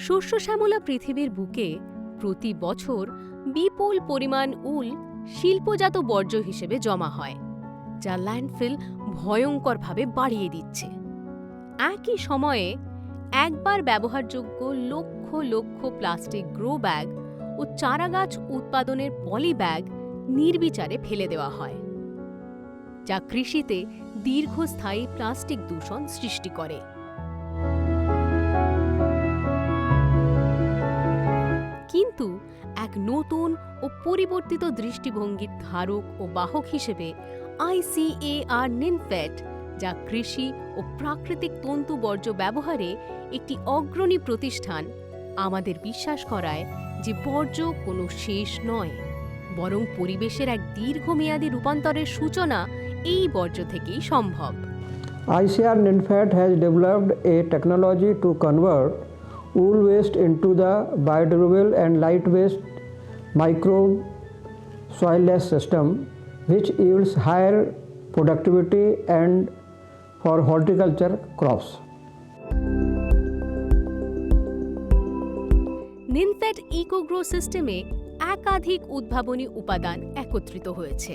শস্য শ্যামলা পৃথিবীর বুকে প্রতি বছর বিপুল পরিমাণ উল শিল্পজাত বর্জ্য হিসেবে জমা হয়, যা ল্যান্ডফিল ভয়ঙ্করভাবে বাড়িয়ে দিচ্ছে। একই সময়ে একবার ব্যবহারযোগ্য lakh lakh plastic grow bag ও চারাগাছ উৎপাদনের পলি ব্যাগ নির্বিচারে ফেলে দেওয়া হয়, যা কৃষিতে দীর্ঘস্থায়ী প্লাস্টিক দূষণ সৃষ্টি করে। কিন্তু এক নতুন ও পরিবর্তিত দৃষ্টিভঙ্গির ধারক ও বাহক হিসেবে ICAR নিনফেট, যা কৃষি ও প্রাকৃতিক তন্তু বর্জ্য ব্যবহারে একটি অগ্রণী প্রতিষ্ঠান, আমাদের বিশ্বাস করায় যে বর্জ্য কোনো শেষ নয়, বরং পরিবেশের এক দীর্ঘমেয়াদী রূপান্তরের সূচনা এই বর্জ্য থেকেই সম্ভব। ICAR NINFAT has developed a technology to convert wool waste into the biodegradable and light-weight microbe soilless system, which yields higher productivity and for horticulture crops. নিনফেট ইকোগ্রো সিস্টেমে একাধিক উদ্ভাবনী উপাদান একত্রিত হয়েছে।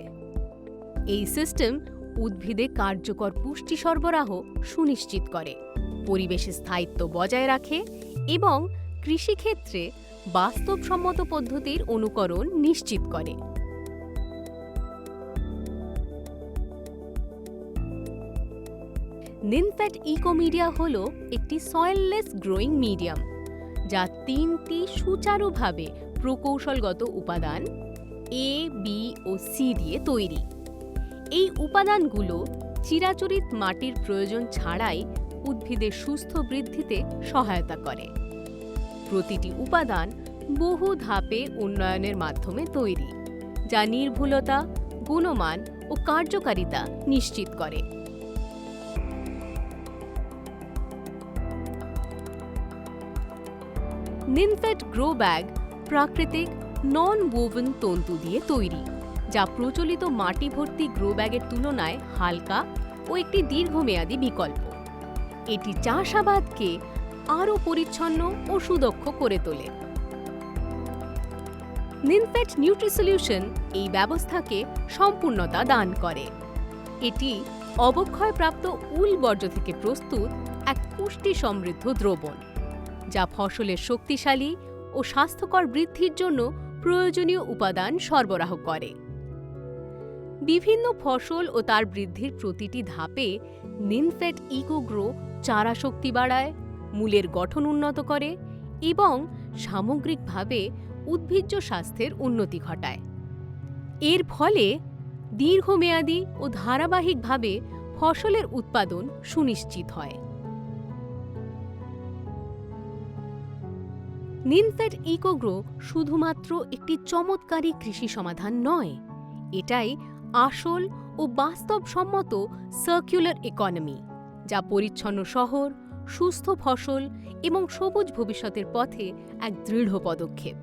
এই সিস্টেম উদ্ভিদে কার্যকর পুষ্টি সরবরাহ সুনিশ্চিত করে, পরিবেশের স্থায়িত্ব বজায় রাখে এবং কৃষিক্ষেত্রে বাস্তবসম্মত পদ্ধতির অনুকরণ নিশ্চিত করে। নিনফেট ইকোমিডিয়া হল একটি সয়েললেস গ্রোয়িং মিডিয়াম, যা তিনটি সুচারুভাবে প্রকৌশলগত উপাদান A, B ও C দিয়ে তৈরি। এই উপাদানগুলো চিরাচরিত মাটির প্রয়োজন ছাড়াই উদ্ভিদের সুস্থ বৃদ্ধিতে সহায়তা করে। প্রতিটি উপাদান বহু ধাপে উন্নয়নের মাধ্যমে তৈরি, যা নির্ভুলতা, গুণমান ও কার্যকারিতা নিশ্চিত করে। নিনফেট গ্রো ব্যাগ প্রাকৃতিক নন-ওভেন তন্তু দিয়ে তৈরি, যা প্রচলিত মাটি ভর্তি গ্রো ব্যাগের তুলনায় হালকা ও একটি দীর্ঘমেয়াদী বিকল্প। এটি চাষাবাদকে আরও পরিচ্ছন্ন ও সুদক্ষ করে তোলে। নিনফেট নিউট্রিসলিউশন এই ব্যবস্থাকে সম্পূর্ণতা দান করে। এটি অবক্ষয়প্রাপ্ত উল বর্জ্য থেকে প্রস্তুত এক পুষ্টি সমৃদ্ধ দ্রবণ, যা ফসলের শক্তিশালী ও স্বাস্থ্যকর বৃদ্ধির জন্য প্রয়োজনীয় উপাদান সরবরাহ করে। বিভিন্ন ফসল ও তার বৃদ্ধির প্রতিটি ধাপে নিনফেট ইকোগ্রো চারা শক্তি বাড়ায়, মূলের গঠন উন্নত করে এবং সামগ্রিকভাবে উদ্ভিজ্জ স্বাস্থ্যের উন্নতি ঘটায়। এর ফলে দীর্ঘমেয়াদী ও ধারাবাহিকভাবে ফসলের উৎপাদন সুনিশ্চিত হয়। নিনফেট ইকোগ্রো শুধুমাত্র একটি চমৎকারী কৃষি সমাধান নয়, এটাই আসল ও বাস্তবসম্মত সার্কুলার ইকোনমি, যা পরিচ্ছন্ন শহর, সুস্থ ফসল এবং সবুজ ভবিষ্যতের পথে এক দৃঢ় পদক্ষেপ।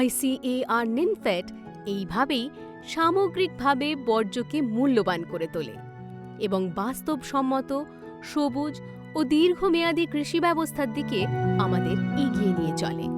ICAR নিনফেট এইভাবেই সামগ্রিকভাবে বর্জ্যকে মূল্যবান করে তোলে এবং বাস্তবসম্মত, সবুজ ও দীর্ঘমেয়াদী কৃষি ব্যবস্থার দিকে আমাদের এগিয়ে নিয়ে চলে।